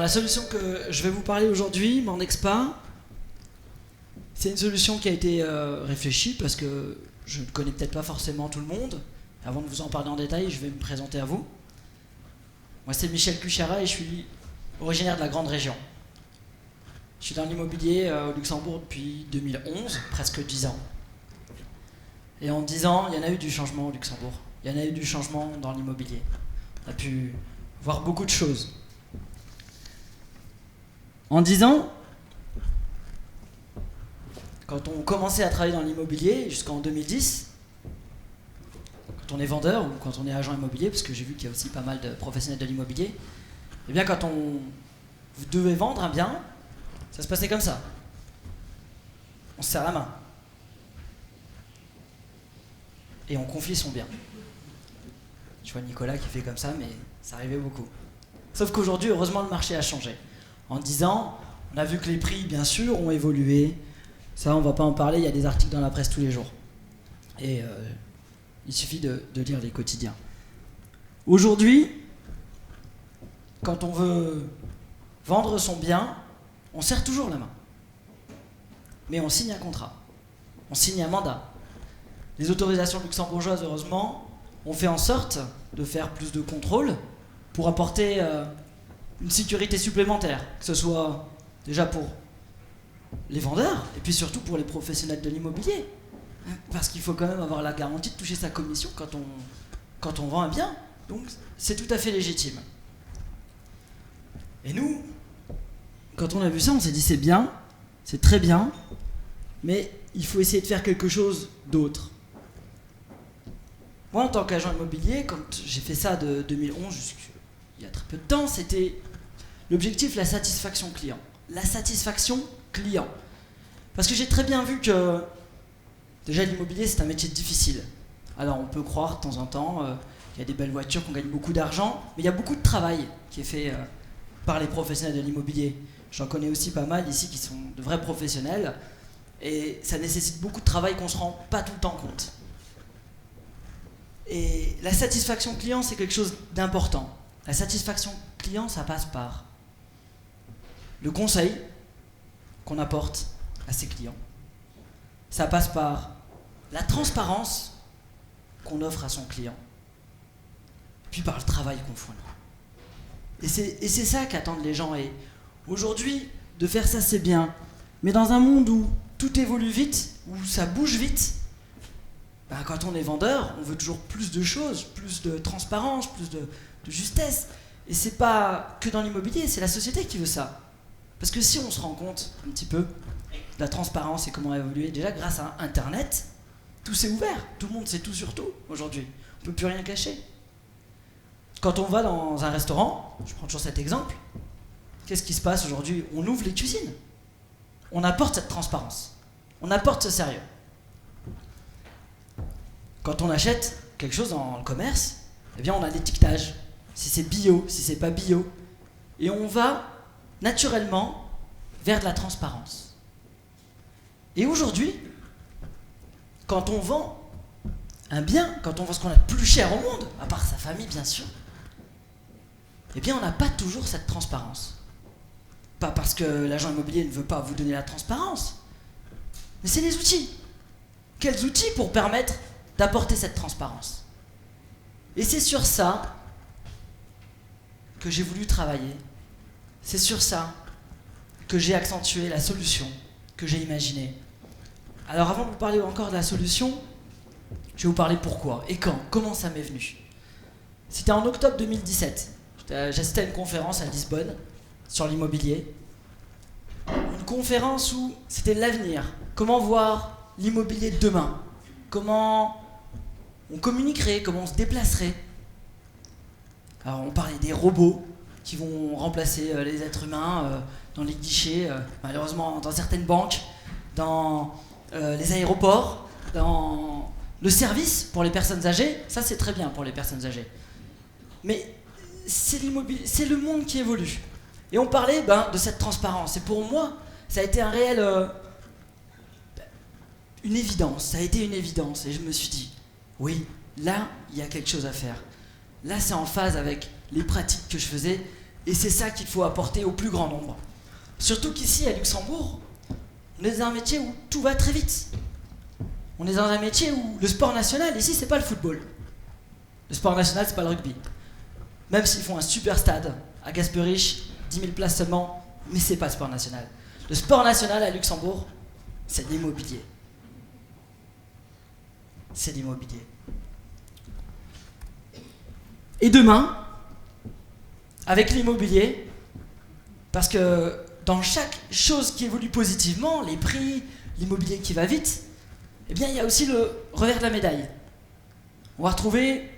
la solution que je vais vous parler aujourd'hui, m'en pas, c'est une solution qui a été réfléchie parce que je ne connais peut-être pas forcément tout le monde. Avant de vous en parler en détail, je vais me présenter à vous. Moi, c'est Michel Cuchara et je suis originaire de la grande région. Je suis dans l'immobilier au Luxembourg depuis 2011, presque 10 ans. Et en 10 ans, il y en a eu du changement au Luxembourg. Il y en a eu du changement dans l'immobilier. On a pu voir beaucoup de choses. En 10 ans, quand on commençait à travailler dans l'immobilier, jusqu'en 2010, quand on est vendeur ou quand on est agent immobilier, parce que j'ai vu qu'il y a aussi pas mal de professionnels de l'immobilier, eh bien quand vous devez vendre un bien, ça se passait comme ça. On se serre la main. Et on confie son bien. Je vois Nicolas qui fait comme ça, mais ça arrivait beaucoup. Sauf qu'aujourd'hui, heureusement, le marché a changé. En 10 ans, on a vu que les prix, bien sûr, ont évolué. Ça, on ne va pas en parler, il y a des articles dans la presse tous les jours. Et il suffit de lire les quotidiens. Aujourd'hui, quand on veut vendre son bien, on serre toujours la main. Mais on signe un contrat. On signe un mandat. Les autorisations luxembourgeoises, heureusement, ont fait en sorte de faire plus de contrôles pour apporter une sécurité supplémentaire, que ce soit déjà pour les vendeurs et puis surtout pour les professionnels de l'immobilier. Parce qu'il faut quand même avoir la garantie de toucher sa commission quand on vend un bien. Donc c'est tout à fait légitime. Et nous, quand on a vu ça, on s'est dit c'est bien, c'est très bien, mais il faut essayer de faire quelque chose d'autre. Moi, en tant qu'agent immobilier, quand j'ai fait ça de 2011 jusqu'il y a très peu de temps, c'était l'objectif, la satisfaction client. La satisfaction client. Parce que j'ai très bien vu que déjà l'immobilier, c'est un métier difficile. Alors on peut croire de temps en temps qu'il y a des belles voitures, qu'on gagne beaucoup d'argent, mais il y a beaucoup de travail qui est fait par les professionnels de l'immobilier. J'en connais aussi pas mal ici qui sont de vrais professionnels, et ça nécessite beaucoup de travail qu'on ne se rend pas tout le temps compte. Et la satisfaction client, c'est quelque chose d'important. La satisfaction client, ça passe par le conseil qu'on apporte à ses clients. Ça passe par la transparence qu'on offre à son client. Puis par le travail qu'on fournit. Et c'est ça qu'attendent les gens. Et aujourd'hui, de faire ça, c'est bien. Mais dans un monde où tout évolue vite, où ça bouge vite, quand on est vendeur, on veut toujours plus de choses, plus de transparence, plus de justesse. Et c'est pas que dans l'immobilier, c'est la société qui veut ça. Parce que si on se rend compte un petit peu de la transparence et comment évoluer, déjà grâce à Internet, tout s'est ouvert. Tout le monde sait tout sur tout aujourd'hui. On ne peut plus rien cacher. Quand on va dans un restaurant, je prends toujours cet exemple, qu'est-ce qui se passe aujourd'hui? On ouvre les cuisines. On apporte cette transparence. On apporte ce sérieux. Quand on achète quelque chose dans le commerce, eh bien on a l'étiquetage. Si c'est bio, si c'est pas bio. Et on va naturellement vers de la transparence. Et aujourd'hui, quand on vend un bien, quand on vend ce qu'on a de plus cher au monde, à part sa famille bien sûr, eh bien on n'a pas toujours cette transparence. Pas parce que l'agent immobilier ne veut pas vous donner la transparence, mais c'est les outils. Quels outils pour permettre d'apporter cette transparence? Et c'est sur ça que j'ai voulu travailler. C'est sur ça que j'ai accentué la solution que j'ai imaginée. Alors avant de vous parler encore de la solution, je vais vous parler pourquoi et quand, comment ça m'est venu. C'était en octobre 2017. J'assistais à une conférence à Lisbonne sur l'immobilier. Une conférence où c'était l'avenir. Comment voir l'immobilier de demain? Comment on communiquerait, comment on se déplacerait. Alors on parlait des robots qui vont remplacer les êtres humains dans les guichets, malheureusement dans certaines banques, dans les aéroports, dans le service pour les personnes âgées. Ça c'est très bien pour les personnes âgées. Mais c'est l'immobilier, c'est le monde qui évolue. Et on parlait de cette transparence. Et pour moi, ça a été un réel... une évidence, ça a été une évidence. Et je me suis dit, oui, là, il y a quelque chose à faire. Là, c'est en phase avec les pratiques que je faisais Et c'est ça qu'il faut apporter au plus grand nombre. Surtout qu'ici, à Luxembourg, on est dans un métier où tout va très vite. On est dans un métier où le sport national, ici, c'est pas le football. Le sport national, c'est pas le rugby. Même s'ils font un super stade à Gasperich, 10 000 places seulement, mais c'est pas le sport national. Le sport national à Luxembourg, c'est l'immobilier. C'est l'immobilier. Et demain, avec l'immobilier, parce que dans chaque chose qui évolue positivement, les prix, l'immobilier qui va vite, eh bien il y a aussi le revers de la médaille. On va retrouver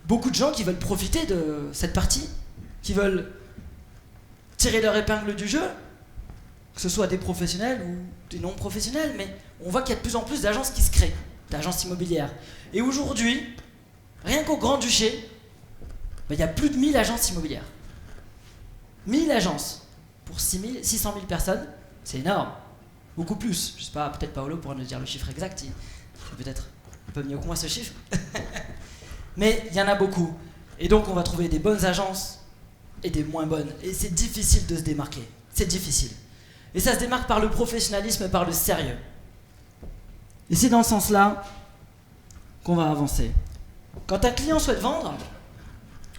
beaucoup de gens qui veulent profiter de cette partie, qui veulent tirer leur épingle du jeu, que ce soit des professionnels ou des non-professionnels, mais on voit qu'il y a de plus en plus d'agences qui se créent, d'agences immobilières. Et aujourd'hui, rien qu'au Grand-Duché, il y a plus de 1000 agences immobilières. 1000 agences pour 600 000 personnes, c'est énorme. Beaucoup plus. Je sais pas, peut-être Paolo pourra nous dire le chiffre exact. Il est peut-être un peu mieux que moi ce chiffre. Mais il y en a beaucoup. Et donc on va trouver des bonnes agences et des moins bonnes. Et c'est difficile de se démarquer. C'est difficile. Et ça se démarque par le professionnalisme et par le sérieux. Et c'est dans ce sens-là qu'on va avancer. Quand un client souhaite vendre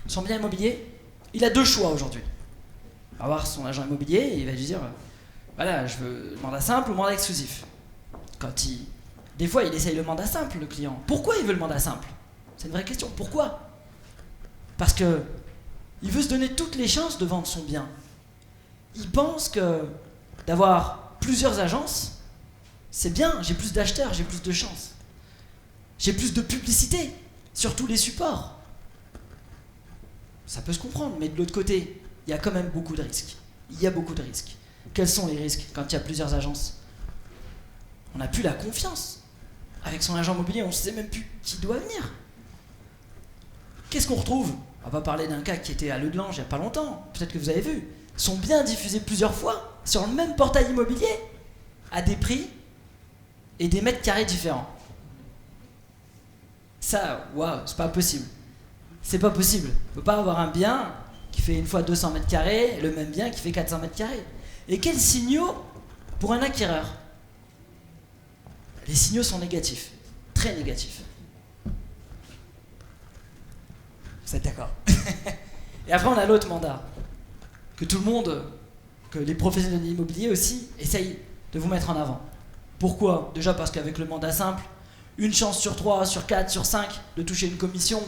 son bien immobilier, il a deux choix aujourd'hui. Il va voir son agent immobilier et il va lui dire voilà, je veux le mandat simple ou le mandat exclusif. Des fois, il essaye le mandat simple, le client. Pourquoi il veut le mandat simple? C'est une vraie question. Pourquoi? Parce que il veut se donner toutes les chances de vendre son bien. Il pense que d'avoir plusieurs agences, c'est bien, j'ai plus d'acheteurs, j'ai plus de chances. J'ai plus de publicité sur tous les supports. Ça peut se comprendre, mais de l'autre côté, il y a quand même beaucoup de risques. Il y a beaucoup de risques. Quels sont les risques quand il y a plusieurs agences? On n'a plus la confiance. Avec son agent immobilier, on ne sait même plus qui doit venir. Qu'est-ce qu'on retrouve? On va parler d'un cas qui était à Leglange il n'y a pas longtemps. Peut-être que vous avez vu. Sont bien diffusés plusieurs fois sur le même portail immobilier à des prix et des mètres carrés différents. Ça, waouh, c'est pas possible. C'est pas possible. On ne peut pas avoir un bien qui fait une fois 200 mètres carrés, le même bien qui fait 400 mètres carrés. Et quels signaux pour un acquéreur? Les signaux sont négatifs, très négatifs. Vous êtes d'accord? Et après, on a l'autre mandat, que tout le monde, que les professionnels de l'immobilier aussi, essayent de vous mettre en avant. Pourquoi? Déjà parce qu'avec le mandat simple, une chance sur 3, sur 4, sur 5 de toucher une commission,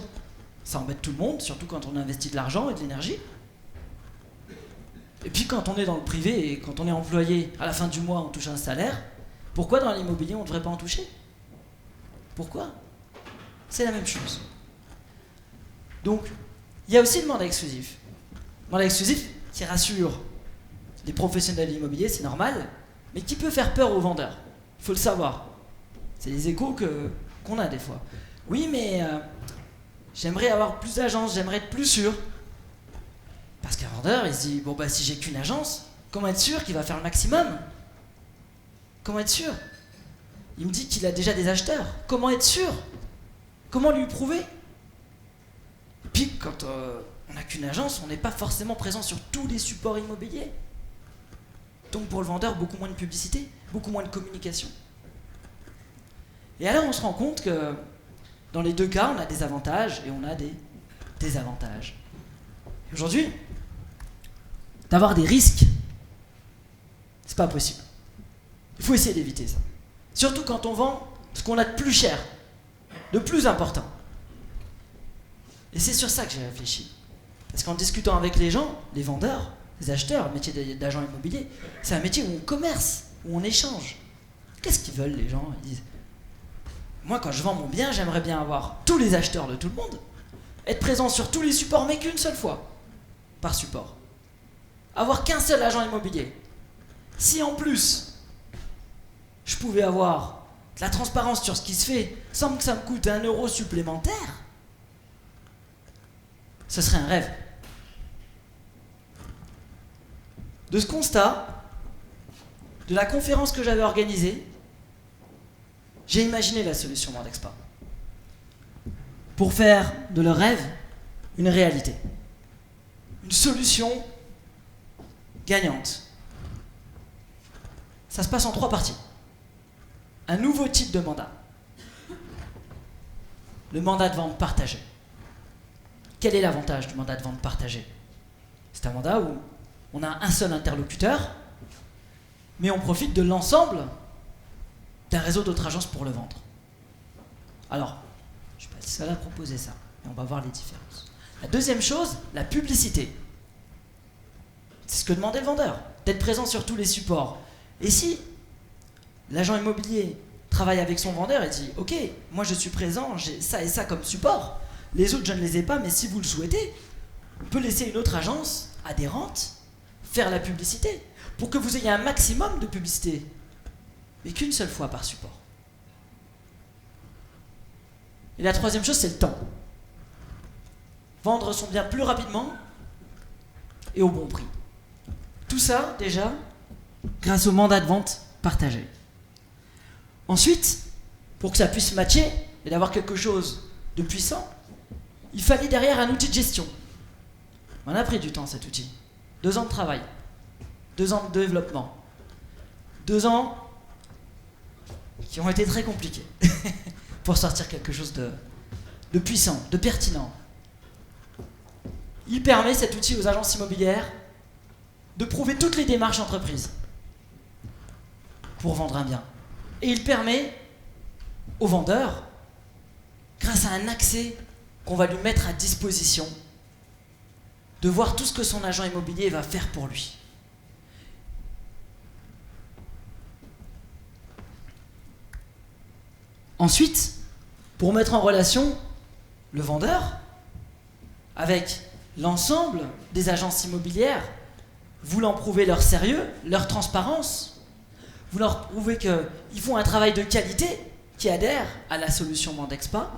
ça embête tout le monde, surtout quand on investit de l'argent et de l'énergie. Et puis quand on est dans le privé et quand on est employé, à la fin du mois on touche un salaire, pourquoi dans l'immobilier on ne devrait pas en toucher? Pourquoi? C'est la même chose. Donc, il y a aussi le mandat exclusif. Le mandat exclusif qui rassure les professionnels de l'immobilier, c'est normal, mais qui peut faire peur aux vendeurs. Il faut le savoir. C'est les échos qu'on a des fois. Oui, mais j'aimerais avoir plus d'agences, j'aimerais être plus sûr. Parce qu'un vendeur, il se dit, bon bah si j'ai qu'une agence, comment être sûr qu'il va faire le maximum? Comment être sûr? Il me dit qu'il a déjà des acheteurs. Comment être sûr? Comment lui prouver? Et puis quand on n'a qu'une agence, on n'est pas forcément présent sur tous les supports immobiliers. Donc pour le vendeur, beaucoup moins de publicité, beaucoup moins de communication. Et alors on se rend compte que dans les deux cas, on a des avantages et on a des désavantages. Et aujourd'hui, d'avoir des risques, c'est pas possible. Il faut essayer d'éviter ça. Surtout quand on vend ce qu'on a de plus cher, de plus important. Et c'est sur ça que j'ai réfléchi. Parce qu'en discutant avec les gens, les vendeurs, les acheteurs, le métier d'agent immobilier, c'est un métier où on commerce, où on échange. Qu'est-ce qu'ils veulent les gens? Ils disent, moi quand je vends mon bien, j'aimerais bien avoir tous les acheteurs de tout le monde, être présent sur tous les supports, mais qu'une seule fois, par support. Avoir qu'un seul agent immobilier. Si en plus, je pouvais avoir de la transparence sur ce qui se fait, sans que ça me coûte 1 euro supplémentaire, ce serait un rêve. De ce constat, de la conférence que j'avais organisée, j'ai imaginé la solution Vendexpa pour faire de leur rêve une réalité. une solution gagnante. Ça se passe en 3 parties. Un nouveau type de mandat. Le mandat de vente partagé. Quel est l'avantage du mandat de vente partagé? C'est un mandat où on a un seul interlocuteur, mais on profite de l'ensemble d'un réseau d'autres agences pour le vendre. Alors, je ne suis pas le seul à proposer ça, mais on va voir les différences. La deuxième chose, la publicité. C'est ce que demandait le vendeur, d'être présent sur tous les supports. Et si l'agent immobilier travaille avec son vendeur et dit « Ok, moi je suis présent, j'ai ça et ça comme support, les autres je ne les ai pas, mais si vous le souhaitez, on peut laisser une autre agence adhérente faire la publicité pour que vous ayez un maximum de publicité, mais qu'une seule fois par support. » Et la troisième chose, c'est le temps. Vendre son bien plus rapidement et au bon prix. Tout ça, déjà, grâce au mandat de vente partagé. Ensuite, pour que ça puisse matcher et d'avoir quelque chose de puissant, il fallait derrière un outil de gestion. On a pris du temps, cet outil. 2 ans de travail, 2 ans de développement, 2 ans qui ont été très compliqués pour sortir quelque chose de puissant, de pertinent. Il permet, cet outil, aux agences immobilières de prouver toutes les démarches entreprises pour vendre un bien. Et il permet au vendeur, grâce à un accès qu'on va lui mettre à disposition, de voir tout ce que son agent immobilier va faire pour lui. Ensuite, pour mettre en relation le vendeur avec l'ensemble des agences immobilières, voulant prouver leur sérieux, leur transparence, voulant prouver qu'ils font un travail de qualité qui adhère à la solution Mandexpa,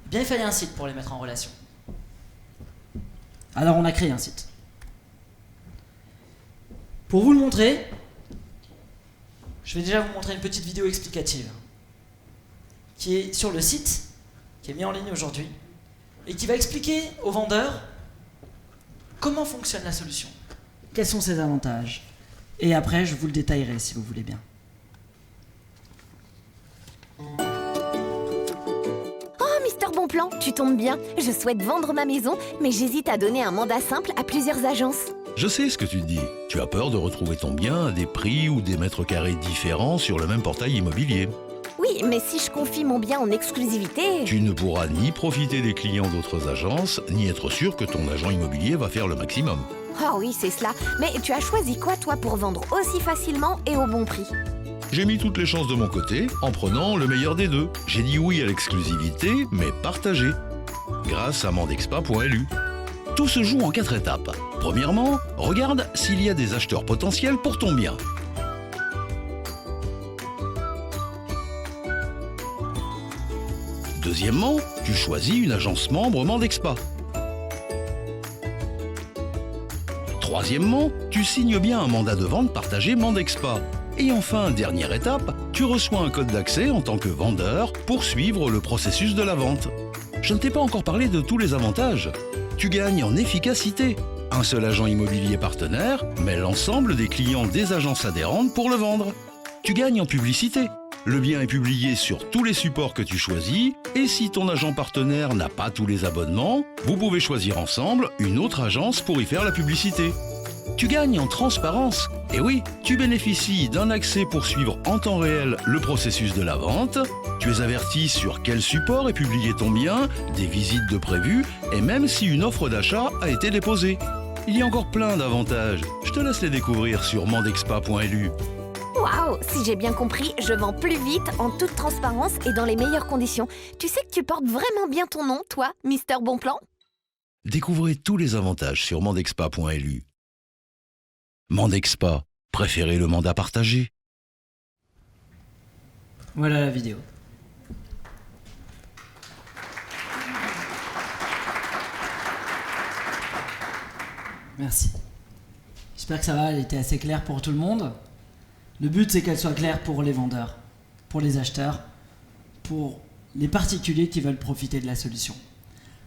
eh bien il fallait un site pour les mettre en relation. Alors on a créé un site. Pour vous le montrer, je vais déjà vous montrer une petite vidéo explicative qui est sur le site, qui est mis en ligne aujourd'hui, et qui va expliquer aux vendeurs comment fonctionne la solution, quels sont ses avantages. Et après, je vous le détaillerai si vous voulez bien. Oh, Mister Bonplan, tu tombes bien. Je souhaite vendre ma maison, mais j'hésite à donner un mandat simple à plusieurs agences. Je sais ce que tu te dis. Tu as peur de retrouver ton bien à des prix ou des mètres carrés différents sur le même portail immobilier. Oui, mais si je confie mon bien en exclusivité... Tu ne pourras ni profiter des clients d'autres agences, ni être sûr que ton agent immobilier va faire le maximum. Oh oui, c'est cela. Mais tu as choisi quoi, toi, pour vendre aussi facilement et au bon prix? J'ai mis toutes les chances de mon côté en prenant le meilleur des deux. J'ai dit oui à l'exclusivité, mais partagée. Grâce à Mandexpa.lu. Tout se joue en 4 étapes. Premièrement, regarde s'il y a des acheteurs potentiels pour ton bien. Deuxièmement, tu choisis une agence membre Mandexpa. Troisièmement, tu signes bien un mandat de vente partagé Mandexpa. Et enfin, dernière étape, tu reçois un code d'accès en tant que vendeur pour suivre le processus de la vente. Je ne t'ai pas encore parlé de tous les avantages. Tu gagnes en efficacité. Un seul agent immobilier partenaire met l'ensemble des clients des agences adhérentes pour le vendre. Tu gagnes en publicité. Le bien est publié sur tous les supports que tu choisis et si ton agent partenaire n'a pas tous les abonnements, vous pouvez choisir ensemble une autre agence pour y faire la publicité. Tu gagnes en transparence. Et oui, tu bénéficies d'un accès pour suivre en temps réel le processus de la vente. Tu es averti sur quel support est publié ton bien, des visites de prévues et même si une offre d'achat a été déposée. Il y a encore plein d'avantages. Je te laisse les découvrir sur Mandexpa.lu. Waouh, si j'ai bien compris, je vends plus vite, en toute transparence et dans les meilleures conditions. Tu sais que tu portes vraiment bien ton nom, toi, Mister Bonplan? Découvrez tous les avantages sur Mandexpa.lu. Mandexpa, préférez le mandat partagé. Voilà la vidéo. Merci. J'espère que ça va, elle était assez claire pour tout le monde. Le but, c'est qu'elle soit claire pour les vendeurs, pour les acheteurs, pour les particuliers qui veulent profiter de la solution.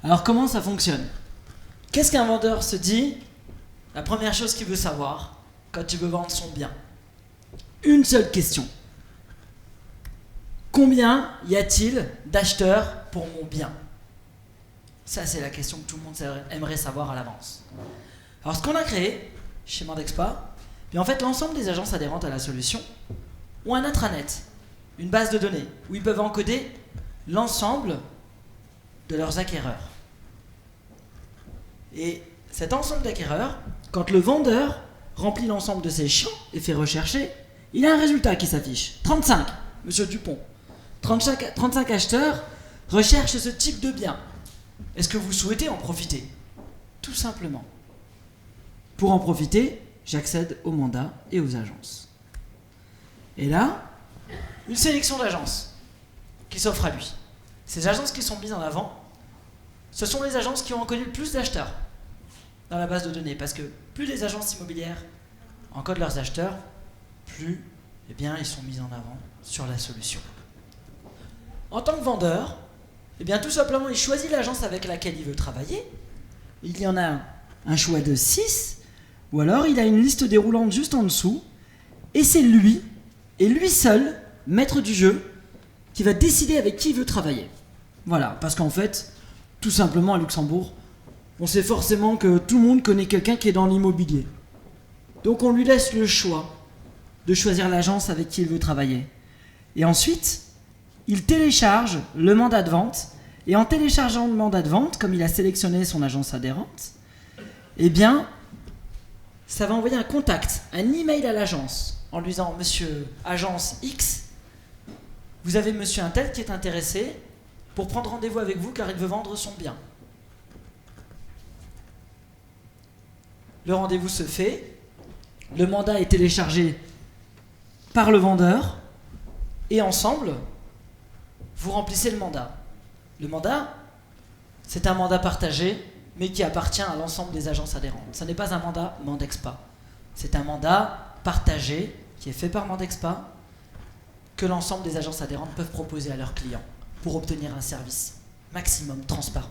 Alors, comment ça fonctionne? Qu'est-ce qu'un vendeur se dit la première chose qu'il veut savoir quand il veut vendre son bien. Une seule question. Combien y a-t-il d'acheteurs pour mon bien? Ça, c'est la question que tout le monde aimerait savoir à l'avance. Alors, ce qu'on a créé chez Mandexpa, puis en fait, l'ensemble des agences adhérentes à la solution ont un intranet, une base de données, où ils peuvent encoder l'ensemble de leurs acquéreurs. Et cet ensemble d'acquéreurs, quand le vendeur remplit l'ensemble de ses champs et fait rechercher, il a un résultat qui s'affiche. 35, monsieur Dupont. 35 acheteurs recherchent ce type de bien. Est-ce que vous souhaitez en profiter? Tout simplement. Pour en profiter, j'accède au mandat et aux agences. Et là, une sélection d'agences qui s'offre à lui. Ces agences qui sont mises en avant, ce sont les agences qui ont reconnu le plus d'acheteurs dans la base de données. Parce que plus les agences immobilières encodent leurs acheteurs, plus ils sont mis en avant sur la solution. En tant que vendeur, tout simplement, il choisit l'agence avec laquelle il veut travailler. Il y en a un choix de 6, ou alors il a une liste déroulante juste en dessous, et c'est lui, et lui seul, maître du jeu, qui va décider avec qui il veut travailler. Voilà, parce qu'en fait, tout simplement à Luxembourg, on sait forcément que tout le monde connaît quelqu'un qui est dans l'immobilier. Donc on lui laisse le choix de choisir l'agence avec qui il veut travailler. Et ensuite, il télécharge le mandat de vente, et en téléchargeant le mandat de vente, comme il a sélectionné son agence adhérente, ça va envoyer un contact, un email à l'agence, en lui disant « Monsieur agence X, vous avez monsieur un tel qui est intéressé pour prendre rendez-vous avec vous car il veut vendre son bien. » Le rendez-vous se fait, le mandat est téléchargé par le vendeur, et ensemble, vous remplissez le mandat. Le mandat, c'est un mandat partagé, mais qui appartient à l'ensemble des agences adhérentes. Ce n'est pas un mandat Mandexpa. C'est un mandat partagé, qui est fait par Mandexpa, que l'ensemble des agences adhérentes peuvent proposer à leurs clients pour obtenir un service maximum transparent.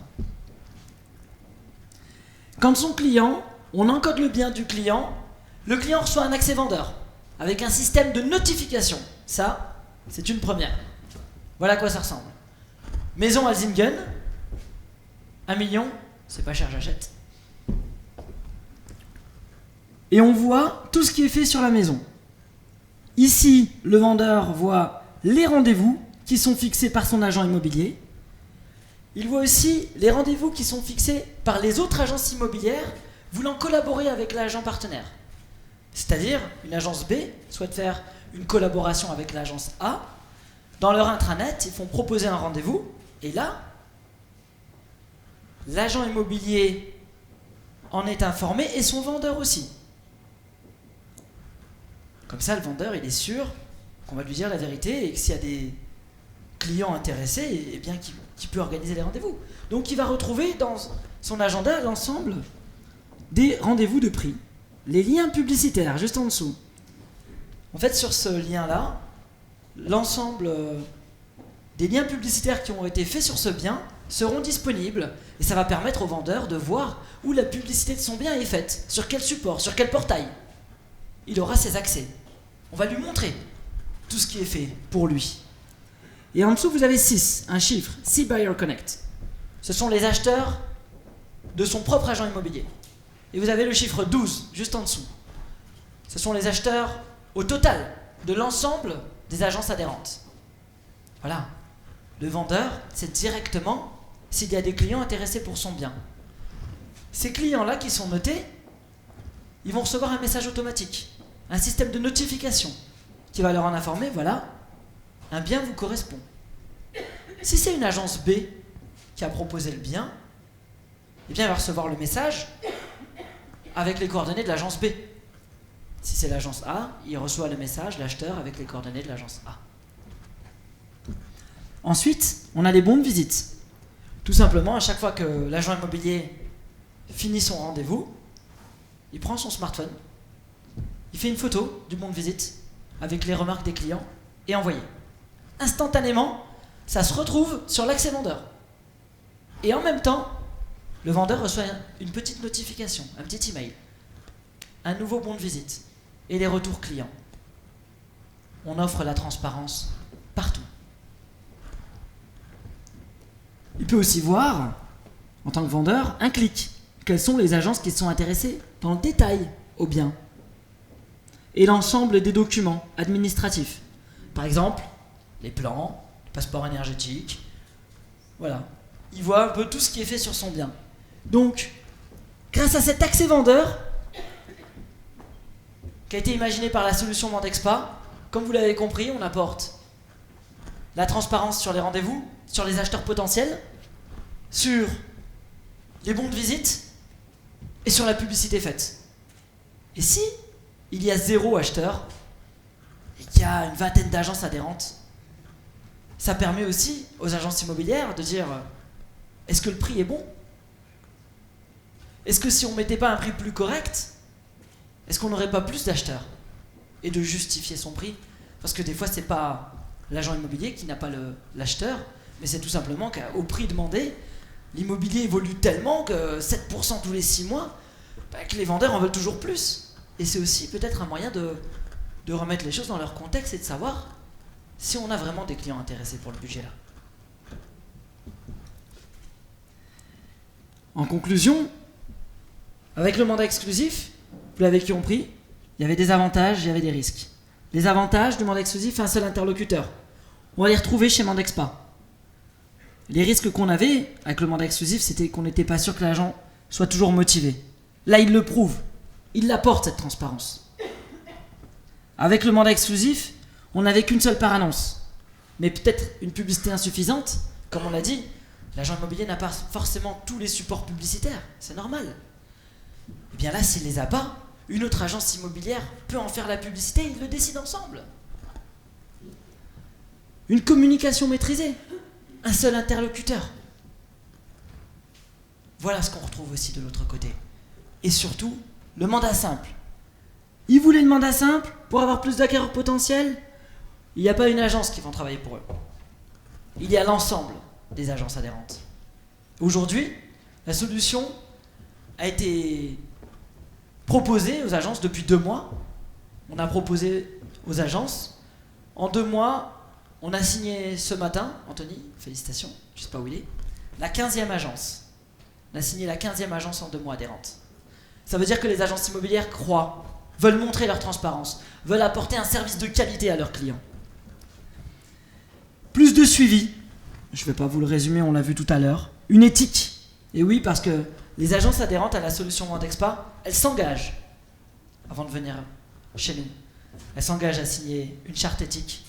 Quand son client, on encode le bien du client, le client reçoit un accès vendeur, avec un système de notification. Ça, c'est une première. Voilà à quoi ça ressemble. Maison à Zingen, 1 million, c'est pas cher, j'achète. Et on voit tout ce qui est fait sur la maison. Ici, le vendeur voit les rendez-vous qui sont fixés par son agent immobilier. Il voit aussi les rendez-vous qui sont fixés par les autres agences immobilières voulant collaborer avec l'agent partenaire. C'est-à-dire, une agence B souhaite faire une collaboration avec l'agence A. Dans leur intranet, ils font proposer un rendez-vous. Et là, l'agent immobilier en est informé et son vendeur aussi. Comme ça, le vendeur, il est sûr qu'on va lui dire la vérité et que s'il y a des clients intéressés, qu'il peut organiser les rendez-vous. Donc, il va retrouver dans son agenda l'ensemble des rendez-vous de prix. Les liens publicitaires, juste en dessous. En fait, sur ce lien-là, l'ensemble des liens publicitaires qui ont été faits sur ce bien seront disponibles et ça va permettre au vendeur de voir où la publicité de son bien est faite, sur quel support, sur quel portail. Il aura ses accès. On va lui montrer tout ce qui est fait pour lui. Et en dessous, vous avez 6, un chiffre, 6 Buyer Connect. Ce sont les acheteurs de son propre agent immobilier. Et vous avez le chiffre 12, juste en dessous. Ce sont les acheteurs au total de l'ensemble des agences adhérentes. Voilà. Le vendeur sait directement s'il y a des clients intéressés pour son bien. Ces clients-là qui sont notés, ils vont recevoir un message automatique, un système de notification qui va leur en informer, voilà, un bien vous correspond. Si c'est une agence B qui a proposé le bien, il va recevoir le message avec les coordonnées de l'agence B. Si c'est l'agence A, il reçoit le message, l'acheteur, avec les coordonnées de l'agence A. Ensuite, on a les bons de visite. Tout simplement, à chaque fois que l'agent immobilier finit son rendez-vous, il prend son smartphone, il fait une photo du bon de visite avec les remarques des clients et envoyé. Instantanément, ça se retrouve sur l'accès vendeur. Et en même temps, le vendeur reçoit une petite notification, un petit email. un nouveau bon de visite et les retours clients. On offre la transparence partout. Il peut aussi voir, en tant que vendeur, un clic. Quelles sont les agences qui sont intéressées dans le détail au bien. Et l'ensemble des documents administratifs. Par exemple, les plans, le passeport énergétique. Voilà. Il voit un peu tout ce qui est fait sur son bien. Donc, grâce à cet accès vendeur, qui a été imaginé par la solution Mandexpa, comme vous l'avez compris, on apporte la transparence sur les rendez-vous, sur les acheteurs potentiels, sur les bons de visite et sur la publicité faite. Et si il y a 0 acheteur et qu'il y a une vingtaine d'agences adhérentes, ça permet aussi aux agences immobilières de dire est-ce que le prix est bon? Est-ce que si on ne mettait pas un prix plus correct, est-ce qu'on n'aurait pas plus d'acheteurs? Et de justifier son prix. Parce que des fois, c'est pas l'agent immobilier qui n'a pas l'acheteur, mais c'est tout simplement qu'au prix demandé, l'immobilier évolue tellement que 7% tous les 6 mois, que les vendeurs en veulent toujours plus. Et c'est aussi peut-être un moyen de remettre les choses dans leur contexte et de savoir si on a vraiment des clients intéressés pour le budget là. En conclusion, avec le mandat exclusif, vous l'avez compris, il y avait des avantages, il y avait des risques. Les avantages du mandat exclusif, un seul interlocuteur. On va les retrouver chez Mandexpa. Les risques qu'on avait avec le mandat exclusif, c'était qu'on n'était pas sûr que l'agent soit toujours motivé. Là, il le prouve. Il l'apporte, cette transparence. Avec le mandat exclusif, on n'avait qu'une seule par annonce. Mais peut-être une publicité insuffisante, comme on l'a dit, l'agent immobilier n'a pas forcément tous les supports publicitaires. C'est normal. Et bien là, s'il les a pas, une autre agence immobilière peut en faire la publicité, ils le décident ensemble. Une communication maîtrisée, un seul interlocuteur. Voilà ce qu'on retrouve aussi de l'autre côté. Et surtout, le mandat simple. Ils voulaient le mandat simple pour avoir plus d'acquéreurs potentiels. Il n'y a pas une agence qui va travailler pour eux. Il y a l'ensemble des agences adhérentes. Aujourd'hui, la solution a été proposée aux agences depuis 2 mois. On a proposé aux agences. En 2 mois, on a signé ce matin, Anthony, félicitations, je ne sais pas où il est, la 15e agence. On a signé la 15e agence en 2 mois adhérente. Ça veut dire que les agences immobilières croient, veulent montrer leur transparence, veulent apporter un service de qualité à leurs clients. Plus de suivi, je ne vais pas vous le résumer, on l'a vu tout à l'heure. Une éthique. Et oui, parce que les agences adhérentes à la solution Mandexpa, elles s'engagent avant de venir chez nous. Elles s'engagent à signer une charte éthique,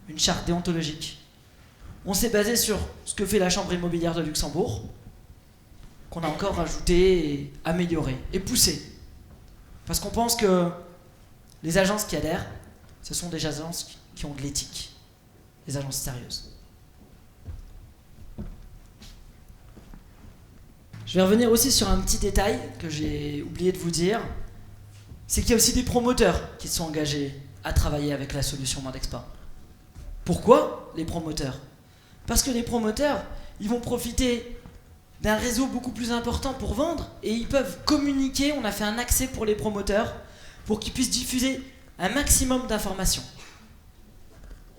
une charte déontologique. On s'est basé sur ce que fait la Chambre immobilière de Luxembourg, qu'on a encore rajouté, et amélioré et poussé. Parce qu'on pense que les agences qui adhèrent, ce sont des agences qui ont de l'éthique, des agences sérieuses. Je vais revenir aussi sur un petit détail que j'ai oublié de vous dire, c'est qu'il y a aussi des promoteurs qui sont engagés à travailler avec la solution Mandexpa. Pourquoi les promoteurs? Parce que les promoteurs, ils vont profiter d'un réseau beaucoup plus important pour vendre et ils peuvent communiquer. On a fait un accès pour les promoteurs pour qu'ils puissent diffuser un maximum d'informations.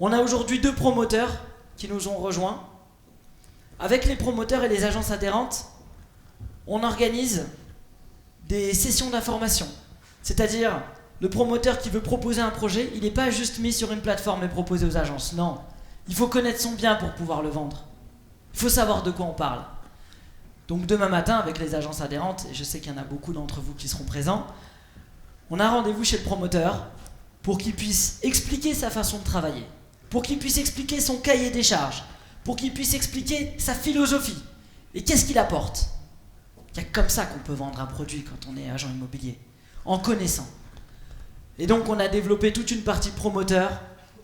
On a aujourd'hui 2 promoteurs qui nous ont rejoints. Avec les promoteurs et les agences adhérentes, on organise des sessions d'information. C'est-à-dire, le promoteur qui veut proposer un projet, il n'est pas juste mis sur une plateforme et proposé aux agences. Non, il faut connaître son bien pour pouvoir le vendre. Il faut savoir de quoi on parle. Donc demain matin, avec les agences adhérentes, et je sais qu'il y en a beaucoup d'entre vous qui seront présents, on a rendez-vous chez le promoteur pour qu'il puisse expliquer sa façon de travailler, pour qu'il puisse expliquer son cahier des charges, pour qu'il puisse expliquer sa philosophie et qu'est-ce qu'il apporte. Il n'y a que comme ça qu'on peut vendre un produit quand on est agent immobilier, en connaissant. Et donc on a développé toute une partie promoteur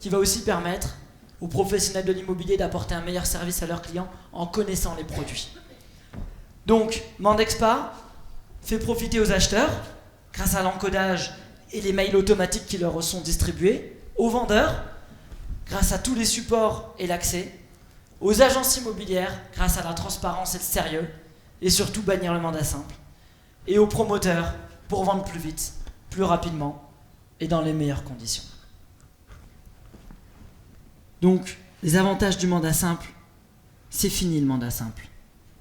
qui va aussi permettre aux professionnels de l'immobilier d'apporter un meilleur service à leurs clients en connaissant les produits. Donc Mandexpa fait profiter aux acheteurs, grâce à l'encodage et les mails automatiques qui leur sont distribués, aux vendeurs, grâce à tous les supports et l'accès, aux agences immobilières, grâce à la transparence et le sérieux, et surtout bannir le mandat simple, et aux promoteurs, pour vendre plus vite, plus rapidement et dans les meilleures conditions. Donc, les avantages du mandat simple, c'est fini le mandat simple.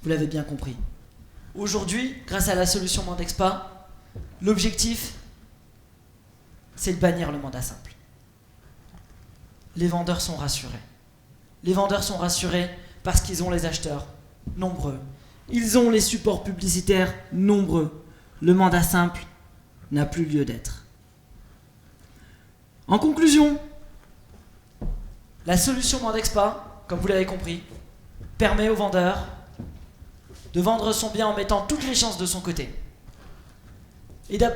Vous l'avez bien compris. Aujourd'hui, grâce à la solution Mandexpa, l'objectif, c'est de bannir le mandat simple. Les vendeurs sont rassurés. Les vendeurs sont rassurés parce qu'ils ont les acheteurs nombreux. Ils ont les supports publicitaires nombreux. Le mandat simple n'a plus lieu d'être. En conclusion, la solution Mandexpa, comme vous l'avez compris, permet au vendeur de vendre son bien en mettant toutes les chances de son côté et de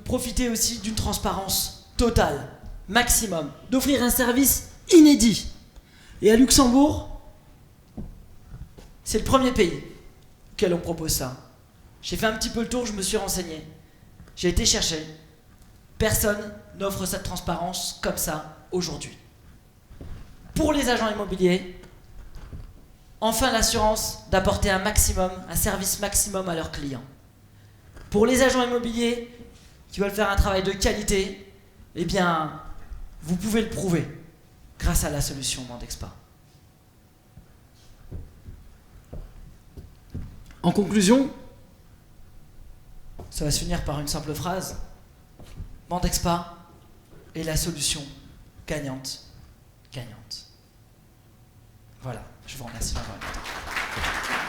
profiter aussi d'une transparence totale, maximum, d'offrir un service inédit. Et à Luxembourg, c'est le premier pays auquel on propose ça. J'ai fait un petit peu le tour, je me suis renseigné. J'ai été chercher. Personne n'offre cette transparence comme ça aujourd'hui. Pour les agents immobiliers, enfin l'assurance d'apporter un service maximum à leurs clients. Pour les agents immobiliers qui veulent faire un travail de qualité, eh bien, vous pouvez le prouver grâce à la solution Mandexpa. En conclusion, ça va se finir par une simple phrase. Mandexpa est la solution gagnante. Voilà, je vous remercie d'avoir écouté.